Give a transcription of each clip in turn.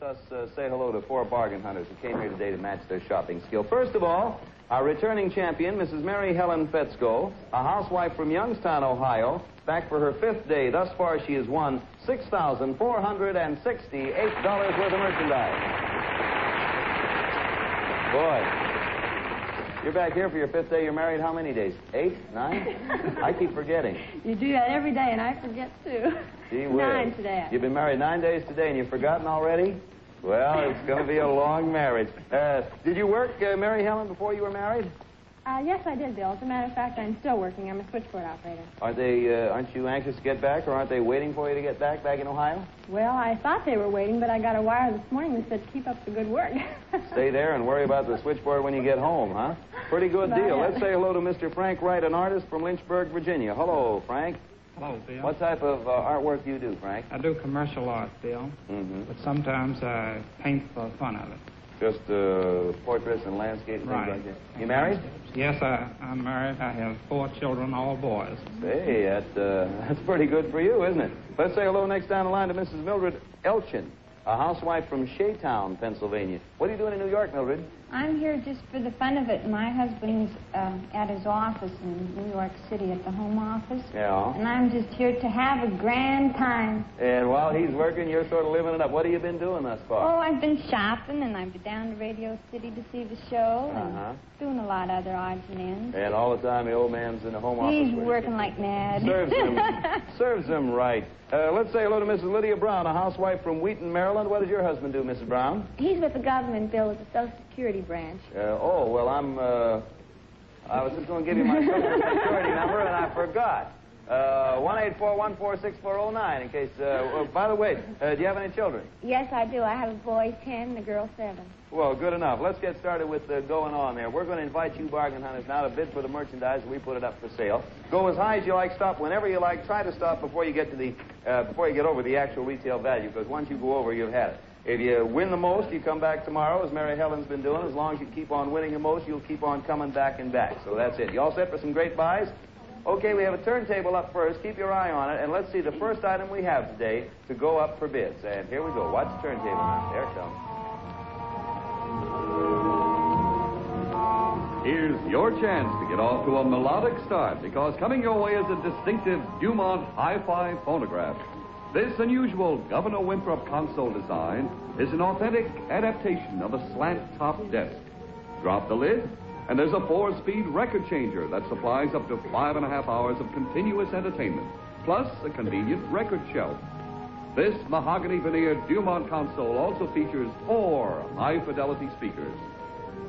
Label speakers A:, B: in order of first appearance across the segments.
A: lets us say hello to 4 bargain hunters who came here today to match their shopping skill. First of all, our returning champion, Mrs. Mary Helen Fetzko, a housewife from Youngstown, Ohio. Back for her 5th day. Thus far, she has won $6,468 worth of merchandise. Boy, you're back here for your 5th day. You're married how many days? 8? 9? I keep forgetting.
B: You do that every day, and I forget, too.
A: Gee whiz.
B: 9 today.
A: You've been married 9 days today, and you've forgotten already? Well, it's going to be a long marriage. Did you work, Mary Helen, before you were married?
B: Yes, I did, Bill. As a matter of fact, I'm still working. I'm a switchboard operator.
A: Aren't you anxious to get back, or aren't they waiting for you to get back in Ohio?
B: Well, I thought they were waiting, but I got a wire this morning that said keep up the good work.
A: Stay there and worry about the switchboard when you get home, huh? Pretty good deal. Let's say hello to Mr. Frank Wright, an artist from Lynchburg, Virginia. Hello, Frank.
C: Hello, Bill.
A: What type of artwork do you do, Frank?
C: I do commercial art, Bill.
A: Mm-hmm.
C: But sometimes I paint for fun of it.
A: Just portraits and landscapes and things like that. You married?
C: Yes, I'm married. I have 4 children, all boys.
A: Hey, that's pretty good for you, isn't it? Let's say hello next down the line to Mrs. Mildred Elchin, a housewife from Shaytown, Pennsylvania. What are you doing in New York, Mildred?
D: I'm here just for the fun of it. My husband's at his office in New York City at the home office.
A: Yeah.
D: And I'm just here to have a grand time.
A: And while he's working, you're sort of living it up. What have you been doing thus far?
D: Oh, I've been shopping, and I've been down to Radio City to see the show, and doing a lot of other odds and ends.
A: And all the time the old man's in the home office.
D: He's working like mad.
A: Serves him right. Let's say hello to Mrs. Lydia Brown, a housewife from Wheaton, Maryland. What does your husband do, Mrs. Brown?
D: He's with the government, Bill, at the Social Security branch.
A: Well, I was just going to give you my Social Security number, and I forgot. 1-841-46409, in case... by the way, do you have any children?
D: Yes, I do. I have a boy 10 and a girl 7.
A: Well, good enough. Let's get started with going on there. We're going to invite you bargain hunters now to bid for the merchandise. We put it up for sale. Go as high as you like. Stop whenever you like. Try to stop before you get to before you get over the actual retail value, because once you go over, you've had it. If you win the most, you come back tomorrow, as Mary Helen's been doing. As long as you keep on winning the most, you'll keep on coming back and back. So that's it. You all set for some great buys? Okay, we have a turntable up first. Keep your eye on it, and let's see the first item we have today to go up for bids. And here we go. Watch the turntable now. There it comes.
E: Here's your chance to get off to a melodic start, because coming your way is a distinctive Dumont hi-fi phonograph. This unusual Governor Winthrop console design is an authentic adaptation of a slant-top desk. Drop the lid, and there's a 4-speed record changer that supplies up to 5.5 hours of continuous entertainment, plus a convenient record shelf. This mahogany veneered Dumont console also features 4 high-fidelity speakers.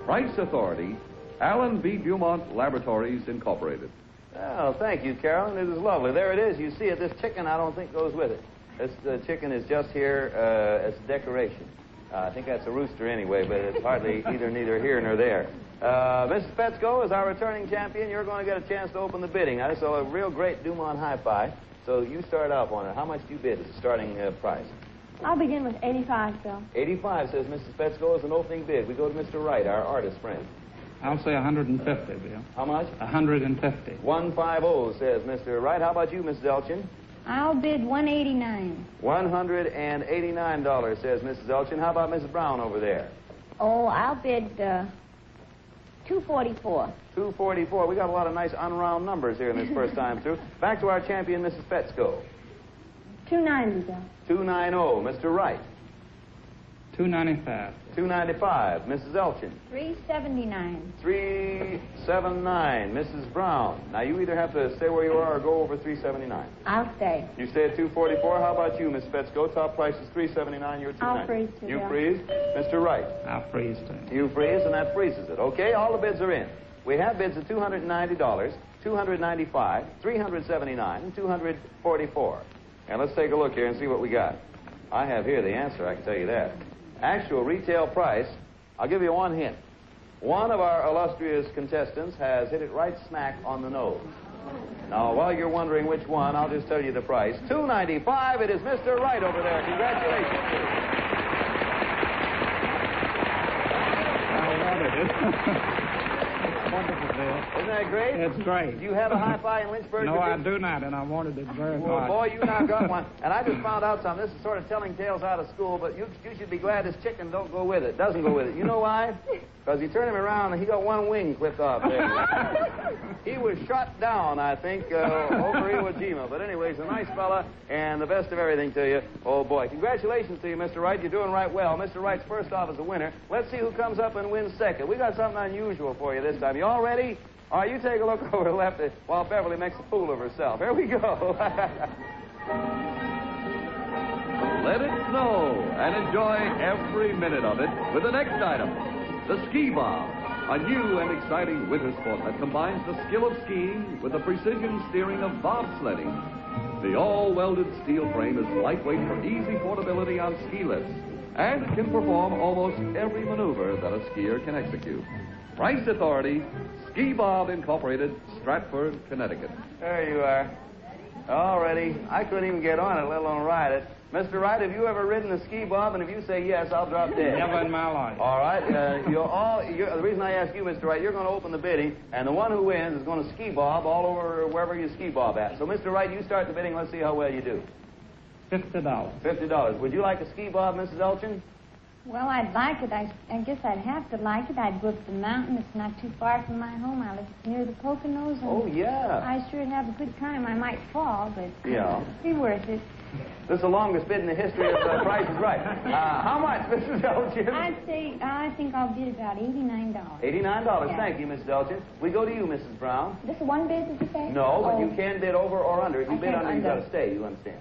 E: Price authority, Allen B. Dumont Laboratories, Incorporated.
A: Oh, thank you, Carolyn. This is lovely. There it is. You see it. This chicken, I don't think, goes with it. This chicken is just here as decoration. I think that's a rooster anyway, but it's hardly neither here nor there. Mrs. Fetzko, as our returning champion, you're going to get a chance to open the bidding. I saw a real great Dumont hi-fi, so you start off on it. How much do you bid as a starting price?
B: I'll begin with 85, Bill.
A: 85, says Mrs. Fetzko, as an opening bid. We go to Mr. Wright, our artist friend.
C: I'll say 150, Bill.
A: How much?
C: 150.
A: 150, says Mr. Wright. How about you, Mrs. Elchin?
D: I'll bid $189.
A: $189, says Mrs. Elchin. How about Mrs. Brown over there?
D: Oh, I'll bid $244.
A: $244. We got a lot of nice unround numbers here in this first time through. Back to our champion, Mrs. Fetzko.
B: $290, Bill.
A: $290, Mr. Wright.
C: $295.
A: $295, Mrs. Elchin.
D: $379.
A: $379, Mrs. Brown. Now, you either have to stay where you are or go over $379.
D: I'll stay.
A: You stay at $244. How about you, Miss Fetzko? Top price is $379. You're $290.
B: I'll freeze, too,
A: You
B: Bill.
A: freeze. Mr. Wright.
C: I'll freeze, too.
A: You freeze, and that freezes it. Okay, all the bids are in. We have bids of $290, $295, $379, and $244. And let's take a look here and see what we got. I have here the answer, I can tell you that. Actual retail price, I'll give you one hint. One of our illustrious contestants has hit it right smack on the nose. Now, while you're wondering which one, I'll just tell you the price. $295, it is Mr. Wright over there. Congratulations.
C: I wanted it. It's wonderful, Bill.
A: Isn't that great?
C: It's great.
A: Do you have a hi-fi in Lynchburg?
C: No, I do not, and I wanted it very
A: Well,
C: much.
A: boy, you now got one. And I just found out something. This is sort of telling tales out of school, but you should be glad this chicken don't go with it. Doesn't go with it. You know why? Because you turn him around and he got one wing clipped off there. He was shot down, I think, over Iwo Jima. But anyway, he's a nice fella, and the best of everything to you. Oh, boy. Congratulations to you, Mr. Wright. You're doing right well. Mr. Wright's first off as a winner. Let's see who comes up and wins second. We got something unusual for you this time. You all ready? All right, you take a look over to the left while Beverly makes a fool of herself. Here we go.
E: Let it snow and enjoy every minute of it with the next item, the ski bob, a new and exciting winter sport that combines the skill of skiing with the precision steering of bobsledding. The all-welded steel frame is lightweight for easy portability on ski lifts, and it can perform almost every maneuver that a skier can execute. Price Authority, Ski Bob Incorporated, Stratford, Connecticut.
A: There you are. All ready. I couldn't even get on it, let alone ride it. Mr. Wright, have you ever ridden a ski bob? And if you say yes, I'll drop dead.
C: Never in my life.
A: All right. The reason I ask you, Mr. Wright, you're going to open the bidding, and the one who wins is going to ski bob all over wherever you ski bob at. So, Mr. Wright, you start the bidding. Let's see how well you do.
C: $50.
A: $50. Would you like a ski bob, Mrs. Elchin?
D: Well, I'd like it. I guess I'd have to like it. I'd go up the mountain. It's not too far from my home. I live near the Poconos. And
A: Oh, yeah.
D: I sure have a good time. I might fall, but
A: Yeah.
D: it'd be worth it.
A: This is the longest bid in the history of Price is Right. How much, Mrs. Elchin?
D: I think I'll bid about $89.
A: $89.
D: Yeah.
A: Thank you, Mrs. Elchin. We go to you, Mrs. Brown.
D: This is one bid, did you say?
A: No, but
D: Oh.
A: you can bid over or under. If you
D: I
A: bid
D: can't
A: under, you've got
D: under.
A: to stay. You understand?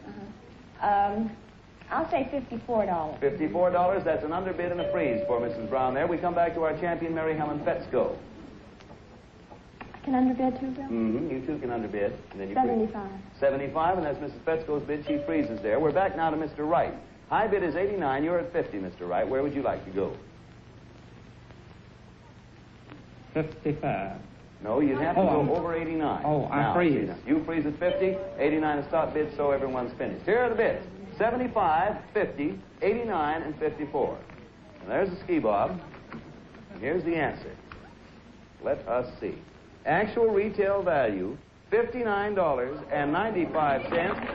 D: I'll say $54.
A: $54. That's an underbid and a freeze for Mrs. Brown there. We come back to our champion, Mary Helen Fetzko.
B: Can underbid too, Bill?
A: Mm-hmm. You too can underbid. And then you
B: 75.
A: 75, and that's Mrs. Fetzko's bid. She freezes there. We're back now to Mr. Wright. High bid is 89. You're at 50, Mr. Wright. Where would you like to go?
C: 55.
A: No, you'd have to go over 89.
C: Oh, I
A: Now,
C: freeze.
A: You freeze at 50. 89 is top bid, so everyone's finished. Here are the bids. 75, 50, 89, and 54. And there's the ski bob. And here's the answer. Let us see. Actual retail value, $59.95.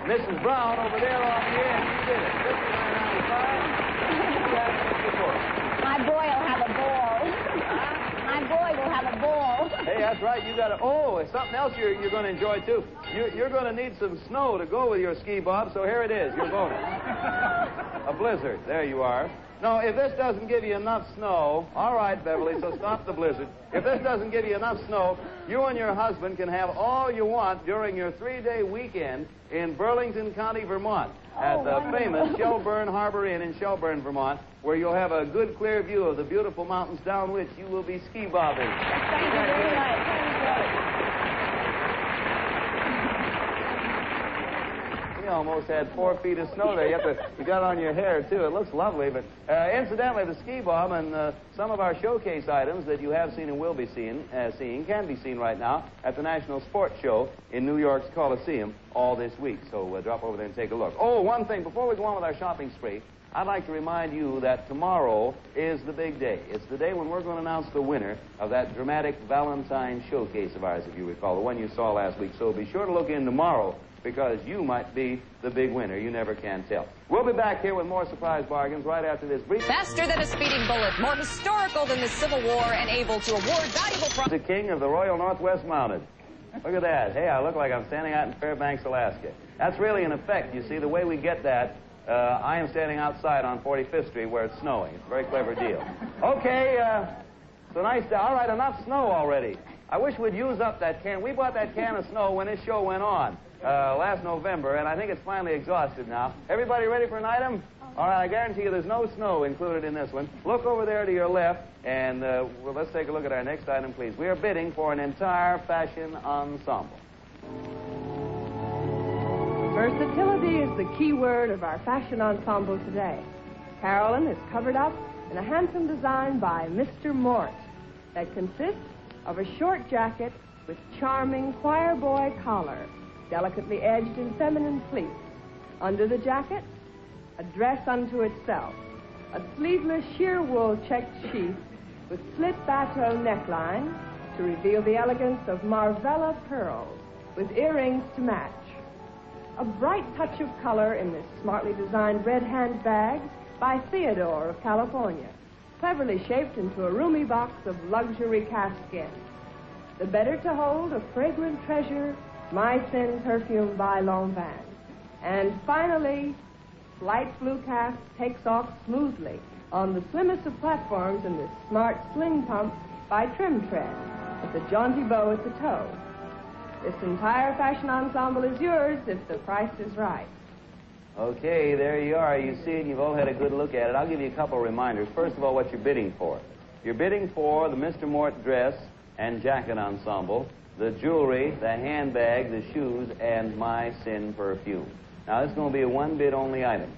A: Mrs. Brown over there on the end. You did it. $59.95.
D: My boy will have a ball. My boy will have a ball.
A: Hey, that's right. You got to. Oh, it's something else you're going to enjoy too. You're going to need some snow to go with your ski bob. So here it is. Your bonus. A blizzard. There you are. No, if this doesn't give you enough snow, all right, Beverly. So stop the blizzard. If this doesn't give you enough snow, you and your husband can have all you want during your 3-day weekend in Burlington County, Vermont, at the famous Shelburne Harbor Inn in Shelburne, Vermont, where you'll have a good, clear view of the beautiful mountains down which you will be ski bobbing.
D: Thank you very much.
A: You almost had 4 feet of snow there. You got it on your hair, too. It looks lovely. But incidentally, the ski bob and some of our showcase items that you have seen and will be seeing can be seen right now at the National Sports Show in New York's Coliseum all this week. So drop over there and take a look. Oh, one thing. Before we go on with our shopping spree, I'd like to remind you that tomorrow is the big day. It's the day when we're going to announce the winner of that dramatic Valentine showcase of ours, if you recall, the one you saw last week. So be sure to look in tomorrow, because you might be the big winner. You never can tell. We'll be back here with more surprise bargains right after this brief.
F: Faster than a speeding bullet, more historical than the Civil War, and able to award valuable prizes.
A: The king of the Royal Northwest Mounted. Look at that. Hey, I look like I'm standing out in Fairbanks, Alaska. That's really an effect. You see, the way we get that, I am standing outside on 45th Street where it's snowing. It's a very clever deal. Okay, it's a nice day. All right, enough snow already. I wish we'd use up that can. We bought that can of snow when this show went on last November, and I think it's finally exhausted now. Everybody ready for an item? All right, I guarantee you there's no snow included in this one. Look over there to your left, and well, let's take a look at our next item, please. We are bidding for an entire fashion ensemble.
G: Versatility is the key word of our fashion ensemble today. Carolyn is covered up in a handsome design by Mr. Mort that consists of a short jacket with charming choir boy collar, delicately edged in feminine pleats. Under the jacket, a dress unto itself, a sleeveless sheer wool checked sheath with slit bateau neckline, to reveal the elegance of Marvella pearls with earrings to match. A bright touch of color in this smartly designed red handbag by Theodore of California, cleverly shaped into a roomy box of luxury calfskin. The better to hold a fragrant treasure, My Sin perfume by Lanvin. And finally, light blue calf takes off smoothly on the slimmest of platforms in this smart sling pump by Trim Tread, with a jaunty bow at the toe. This entire fashion ensemble is yours if the price is right.
A: Okay, there you are. You see it. You've all had a good look at it. I'll give you a couple of reminders. First of all, what you're bidding for. You're bidding for the Mr. Mort dress and jacket ensemble, the jewelry, the handbag, the shoes, and My Sin perfume. Now, this is going to be a one-bid only item,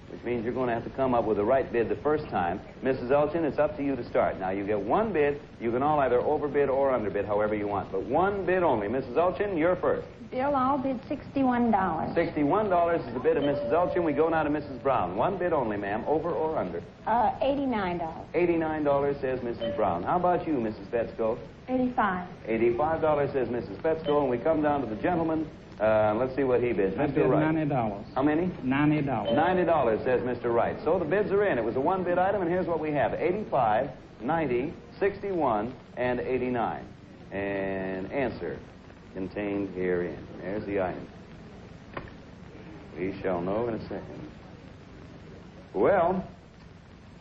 A: which means you're going to have to come up with the right bid the first time. Mrs. Elchin, it's up to you to start. Now, you get one bid. You can all either overbid or underbid, however you want. But one bid only. Mrs. Elchin, you're first.
D: Bill, I'll bid $61.
A: $61 is the bid of Mrs. Elchin. We go now to Mrs. Brown. One bid only, ma'am. Over or under?
D: $89.
A: $89 says Mrs. Brown. How about you, Mrs. Petsko?
B: $85.
A: $85 says Mrs. Petsko. And we come down to the gentleman. Let's see what he bids.
C: I
A: Mr.
C: bid
A: Wright.
C: $90.
A: How many?
C: $90.
A: $90 says Mr. Wright. So the bids are in. It was a one-bid item, and here's what we have. 85, 90, 61, and 89. And answer contained herein. There's the item. We shall know in a second. Well,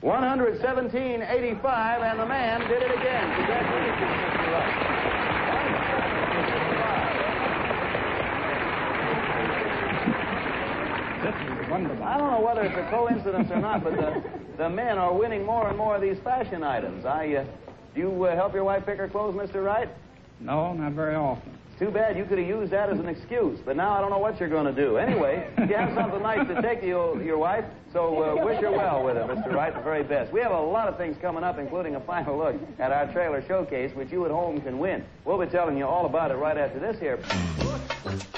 A: 117.85, and the man did it again. Congratulations, Mr. Wright.
C: This is wonderful.
A: I don't know whether it's a coincidence or not, but the men are winning more and more of these fashion items. Do you help your wife pick her clothes, Mr. Wright?
C: No, not very often.
A: It's too bad. You could have used that as an excuse, but now I don't know what you're going to do. Anyway, you have something nice to take to your wife, so wish her well with it, Mr. Wright, the very best. We have a lot of things coming up, including a final look at our trailer showcase, which you at home can win. We'll be telling you all about it right after this here.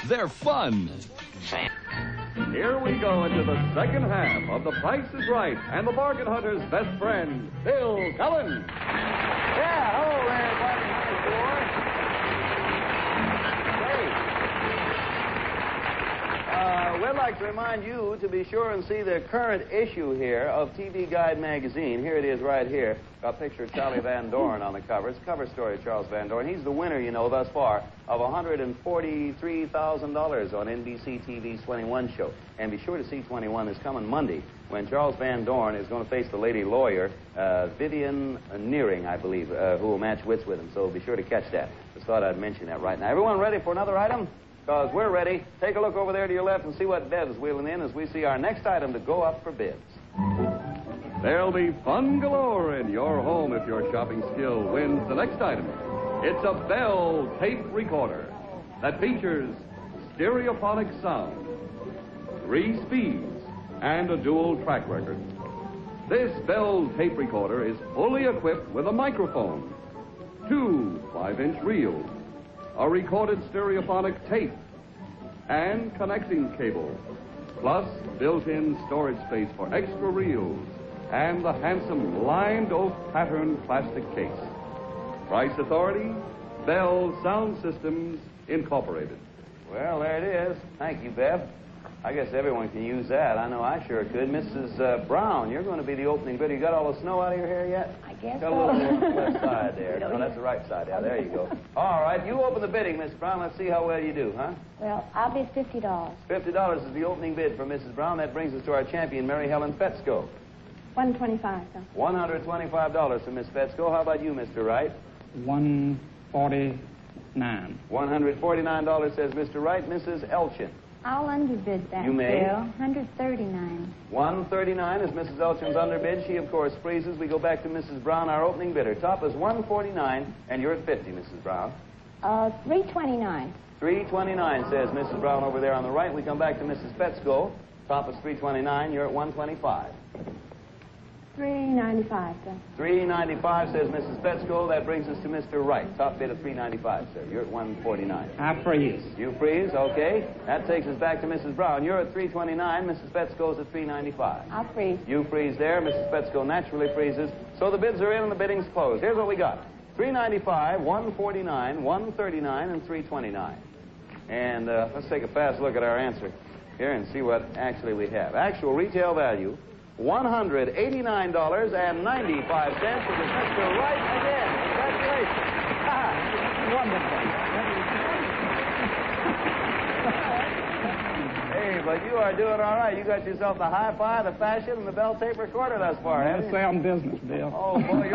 E: They're fun. Here we go into the second half of The Price is Right and the Bargain Hunter's best friend, Bill Cullen.
A: Yeah, hello there, Bargain Hunter's boy. We'd like to remind you to be sure and see the current issue here of TV Guide magazine. Here it is right here. Got a picture of Charlie Van Doren on the cover. It's a cover story of Charles Van Doren. He's the winner, you know, thus far of $143,000 on NBC TV's 21 show. And be sure to see 21 this coming Monday when Charles Van Doren is going to face the lady lawyer, Vivian Nearing, I believe, who will match wits with him. So be sure to catch that. Just thought I'd mention that right now. Everyone ready for another item? Because we're ready. Take a look over there to your left and see what Bev's wheeling in as we see our next item to go up for bids.
E: There'll be fun galore in your home if your shopping skill wins the next item. It's a Bell tape recorder that features stereophonic sound, 3 speeds, and a dual track record. This Bell tape recorder is fully equipped with a microphone, 2 5-inch reels, a recorded stereophonic tape, and connecting cable, plus built-in storage space for extra reels, and the handsome lined oak pattern plastic case. Price authority, Bell Sound Systems, Incorporated.
A: Well, there it is. Thank you, Bev. I guess everyone can use that. I know I sure could. Mrs. Brown, you're going to be the opening bidder. You got all the snow out of your hair yet?
D: I guess
A: Got a little more on the left side there. No, that's the right side. Yeah, there you go. All right, you open the bidding, Miss Brown. Let's see how well you do, huh?
D: Well, I'll bid $50.
A: $50 is the opening bid for Mrs. Brown. That brings us to our champion, Mary Helen Petsko.
B: $125, sir.
A: $125 for Miss Petsko. How about you, Mr. Wright?
C: $149.
A: $149 says Mr. Wright. Mrs. Elchin.
D: I'll underbid that,
A: You may.
D: Bill. $139.
A: $139 is Mrs. Elchin's underbid. She, of course, freezes. We go back to Mrs. Brown, our opening bidder. Top is $149, and you're at $50, Mrs. Brown.
D: $329.
A: $329 says Mrs. Brown over there on the right. We come back to Mrs. Petsko. Top is $329. You're at $125.
B: $395, sir.
A: $395 says Mrs. Petsko. That brings us to Mr. Wright. Top bid of $395, sir. You're at $149.
C: I freeze.
A: You freeze, okay. That takes us back to Mrs. Brown. You're at $329. Mrs. Petsko's at $395.
D: I'll freeze.
A: You freeze there. Mrs. Petsko naturally freezes. So the bids are in and the bidding's closed. Here's what we got. $395, $149, $139, and $329. And let's take a fast look at our answer here and see what actually we have. Actual retail value, $189.95, which is Mr. Wright again. Congratulations.
C: Wonderful.
A: Hey, but you are doing all right. You got yourself the hi-fi, the fashion, and the bell tape recorder thus far, haven't you?
C: Sound business, Bill.
A: Oh, boy,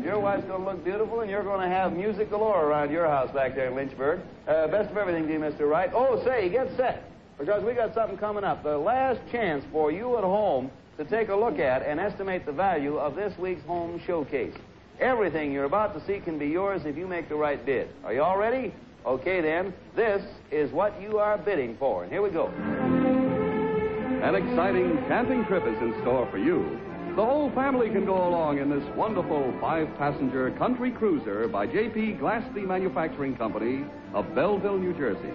A: your wife's going to look beautiful, and you're going to have music galore around your house back there in Lynchburg. Best of everything to you, Mr. Wright. Oh, say, get set, because we got something coming up. The last chance for you at home to take a look at and estimate the value of this week's home showcase. Everything you're about to see can be yours if you make the right bid. Are you all ready? Okay, then. This is what you are bidding for. And here we go.
E: An exciting camping trip is in store for you. The whole family can go along in this wonderful 5-passenger country cruiser by J.P. Glaspie Manufacturing Company of Belleville, New Jersey.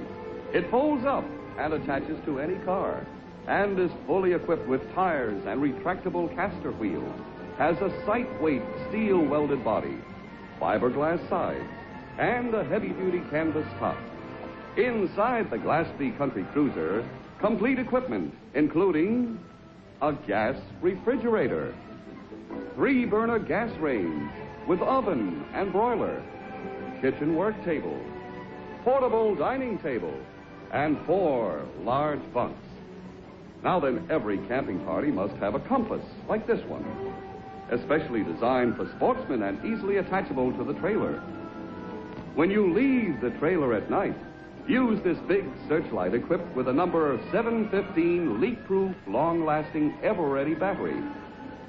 E: It folds up and attaches to any car and is fully equipped with tires and retractable caster wheels, has a sight-weight steel-welded body, fiberglass sides, and a heavy-duty canvas top. Inside the Glaspie Country Cruiser, complete equipment, including a gas refrigerator, 3-burner gas range with oven and broiler, kitchen work table, portable dining table, and 4 large bunks. Now then, every camping party must have a compass like this one, especially designed for sportsmen and easily attachable to the trailer. When you leave the trailer at night, use this big searchlight equipped with a number 715 leak-proof, long-lasting, ever-ready battery.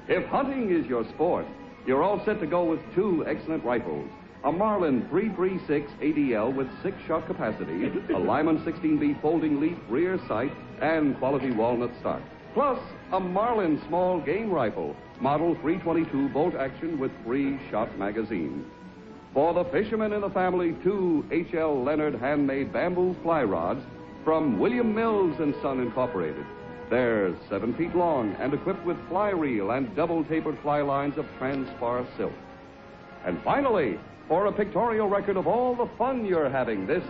E: If hunting is your sport, you're all set to go with 2 excellent rifles, a Marlin 336 ADL with 6-shot capacity, a Lyman 16B folding leaf rear sight, and quality walnut stock. Plus, a Marlin small game rifle, model 322 bolt action with 3-shot magazine. For the fishermen in the family, 2 H.L. Leonard handmade bamboo fly rods from William Mills & Son Incorporated. They're 7 feet long and equipped with fly reel and double-tapered fly lines of transpar silk. And finally, for a pictorial record of all the fun you're having, this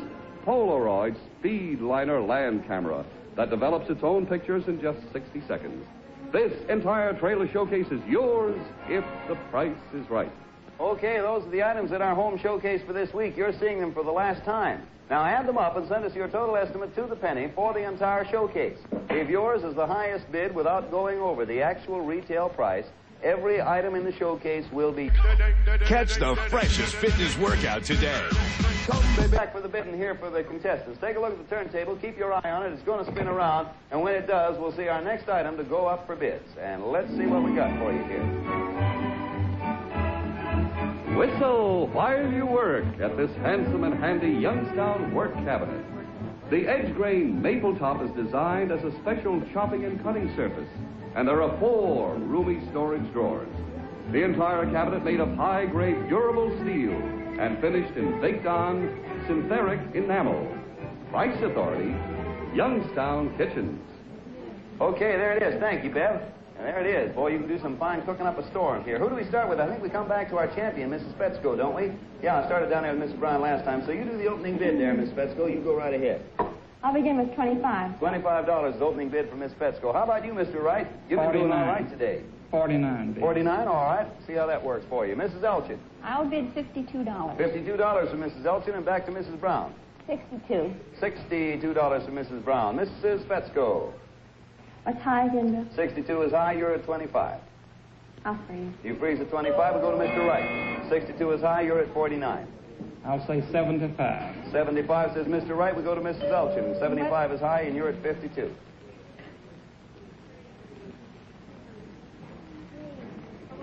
E: Polaroid Speedliner land camera that develops its own pictures in just 60 seconds. This entire trailer showcase is yours if the price is right.
A: Okay, those are the items in our home showcase for this week. You're seeing them for the last time. Now add them up and send us your total estimate to the penny for the entire showcase. If yours is the highest bid without going over the actual retail price, every item in the showcase will be...
H: Catch the freshest fitness workout today.
A: Come back for the bid and here for the contestants. Take a look at the turntable. Keep your eye on it. It's going to spin around. And when it does, we'll see our next item to go up for bids. And let's see what we got for you here.
E: Whistle while you work at this handsome and handy Youngstown work cabinet. The edge grain maple top is designed as a special chopping and cutting surface, and there are 4 roomy storage drawers. The entire cabinet made of high-grade durable steel and finished in baked-on synthetic enamel. Price authority, Youngstown Kitchens.
A: Okay, there it is. Thank you, Bev. And there it is. Boy, you can do some fine cooking up a storm here. Who do we start with? I think we come back to our champion, Mrs. Petsko, don't we? Yeah, I started down there with Mrs. Brown last time. So you do the opening bid there, Miss Petsko. You go right ahead.
B: I'll begin with $25.
A: $25 is the opening bid for Miss Petsko. How about you, Mr. Wright? You've been doing all right today.
C: 49, Bill.
A: 49, all right. See how that works for you. Mrs. Elchin.
D: I'll bid $52.
A: $52 for Mrs. Elchin, and back to Mrs. Brown.
D: $62.
A: $62 for Mrs. Brown. Mrs. Petsko.
B: What's high again, Bill?
A: 62 is high. You're at 25.
B: I'll freeze.
A: You freeze at 25. We'll go to Mr. Wright. 62 is high. You're at 49.
C: I'll say 75.
A: 75 says Mr. Wright. We go to Mrs. Elchin. 75 is high, and you're at 52.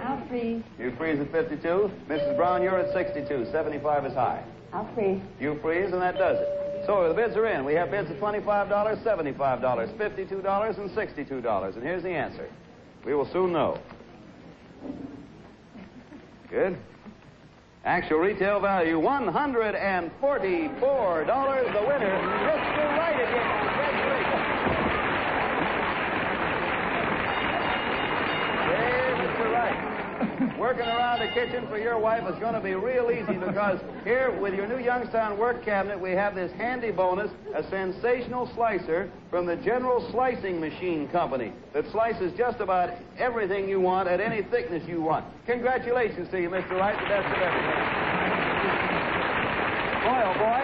D: I'll freeze.
A: You freeze at 52. Mrs. Brown, you're at 62. 75 is high.
B: I'll freeze.
A: You freeze, and that does it. So the bids are in. We have bids of $25, $75, $52, and $62. And here's the answer. We will soon know. Good. Actual retail value, $144. The winner, Mr. Wright again. Congratulations. Hey, Mr. Wright. working around the kitchen for your wife is going to be real easy because here with your new Youngstown work cabinet, we have this handy bonus, a sensational slicer from the General Slicing Machine Company that slices just about everything you want at any thickness you want. Congratulations to you, Mr. Wright, the best of everything. Boy, oh boy.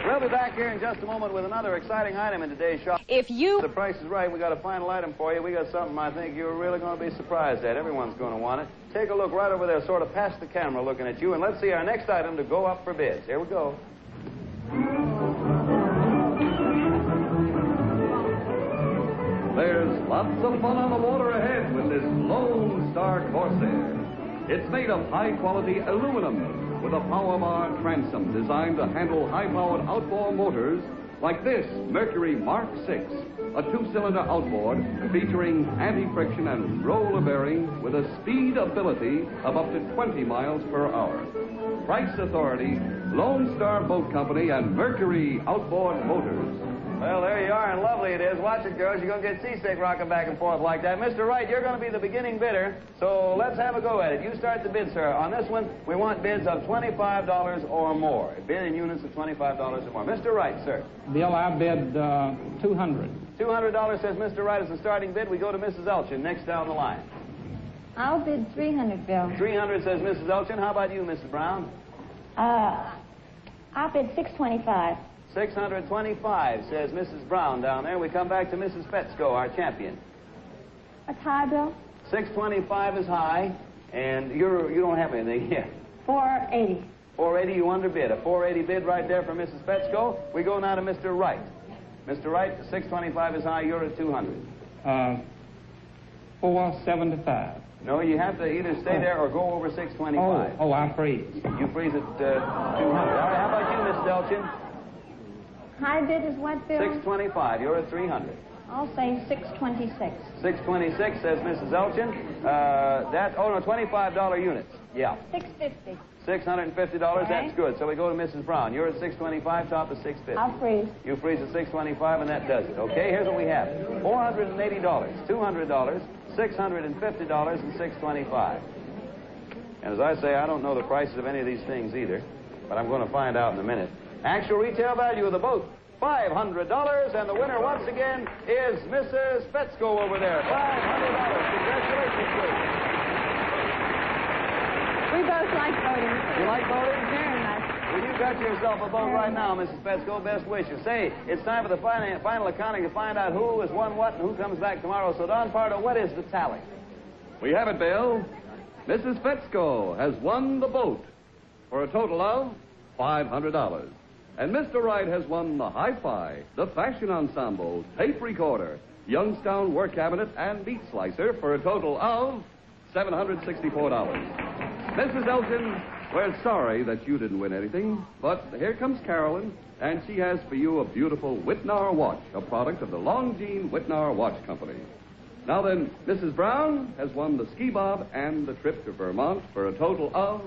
A: We'll be back here in just a moment with another exciting item in today's shop.
F: If you...
A: The Price is Right. We got a final item for you. We got something I think you're really going to be surprised at. Everyone's going to want it. Take a look right over there, sort of past the camera looking at you, and let's see our next item to go up for bids. Here we go.
E: There's lots of fun on the water ahead with this Lone Star Corsair. It's made of high-quality aluminum with a power bar transom designed to handle high-powered outboard motors like this Mercury Mark 6, a two-cylinder outboard featuring anti-friction and roller bearing with a speed ability of up to 20 miles per hour. Price authority, Lone Star Boat Company and Mercury Outboard Motors.
A: Well, there you are, and lovely it is. Watch it, girls. You're going to get seasick rocking back and forth like that. Mr. Wright, you're going to be the beginning bidder, so let's have a go at it. You start the bid, sir. On this one, we want bids of $25 or more. Bid in units of $25 or more. Mr. Wright, sir.
C: Bill, I bid $200.
A: $200, says Mr. Wright, as the starting bid. We go to Mrs. Elchin, next down the line.
D: I'll bid $300, Bill.
A: $300, says Mrs. Elchin. How about you, Mrs. Brown?
B: I'll bid $625.
A: $625, says Mrs. Brown down there. We come back to Mrs. Fetzko, our champion.
B: What's high, Bill?
A: $625 is high, and you don't have anything yet.
B: $480.
A: $480, you underbid. A $480 bid right there for Mrs. Fetzko. We go now to Mr. Wright. Mr. Wright, $625 is high. You're at $200.
C: $475.
A: No, you have to either stay there or go over $625.
C: Oh, I freeze.
A: You freeze at $200. All right, how about you, Mrs. Elchin?
D: High bid is what, Bill?
A: $625. You're at $300.
D: I'll say $626.
A: $626, says Mrs. Elchin. $25 units. Yeah.
D: $650.
A: $650, that's good. So we go to Mrs. Brown. You're at $625, top is $650.
D: I'll freeze.
A: You freeze at $625, and that does it. Okay, here's what we have. $480, $200, $650, and $625. And as I say, I don't know the prices of any of these things either, but I'm going to find out in a minute. Actual retail value of the boat, $500, and the winner once again is Mrs. Fetzko over there. $500. Congratulations, please.
B: We both like voting.
A: You like voting?
B: Very much.
A: Well, you got yourself a vote right now, Mrs. Fetzko. Best wishes. Say, it's time for the final accounting to find out who has won what and who comes back tomorrow. So, Don Pardo, what is the tally?
E: We have it, Bill. Mrs. Fetzko has won the boat for a total of $500. And Mr. Wright has won the hi-fi, the fashion ensemble, tape recorder, Youngstown work cabinet, and meat slicer for a total of $764. Mrs. Elchin, we're sorry that you didn't win anything, but here comes Carolyn, and she has for you a beautiful Whitnar watch, a product of the Longines Whitnar Watch Company. Now then, Mrs. Brown has won the ski bob and the trip to Vermont for a total of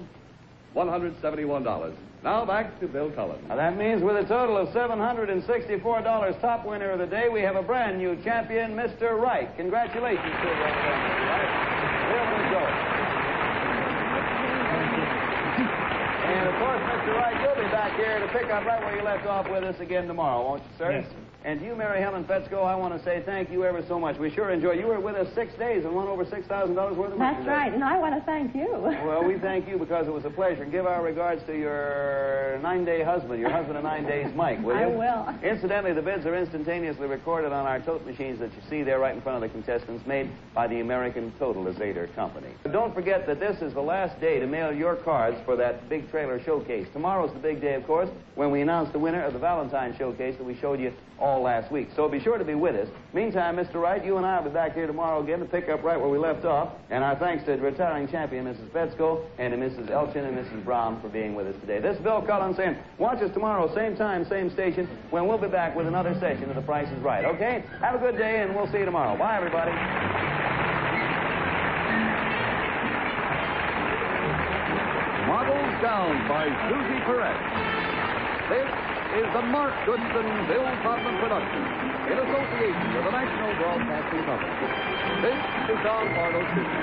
E: $171. Now back to Bill Cullen.
A: Now that means with a total of $764, top winner of the day, we have a brand new champion, Mr. Wright. Congratulations to you, Wright. There we go. And of course, Mr. Wright, you'll be back here to pick up right where you left off with us again tomorrow, won't you, sir?
C: Yes, sir.
A: And to you, Mary Helen Fetzko, I want to say thank you ever so much. We sure enjoyed. You were with us 6 days and won over $6,000 worth of
B: That's
A: merchandise.
B: right, and I want to thank you.
A: Well, we thank you because it was a pleasure. Give our regards to your 9-day husband, your husband of 9 days, Mike, will you?
B: I will.
A: Incidentally, the bids are instantaneously recorded on our tote machines that you see there right in front of the contestants, made by the American Totalizator Company. But don't forget that this is the last day to mail your cards for that big trailer showcase. Tomorrow's the big day, of course, when we announce the winner of the Valentine showcase that we showed you all last week. So be sure to be with us. Meantime, Mr. Wright, you and I will be back here tomorrow again to pick up right where we left off. And our thanks to retiring champion Mrs. Fetzko and to Mrs. Elchin and Mrs. Brown for being with us today. This is Bill Cullen saying, watch us tomorrow, same time, same station, when we'll be back with another session of The Price is Right. Okay? Have a good day, and we'll see you tomorrow. Bye, everybody.
E: Models Down by Susie Perez. This is the Mark Goodson Bill Todman production in association with the National Broadcasting Company. This is Don Pardo speaking.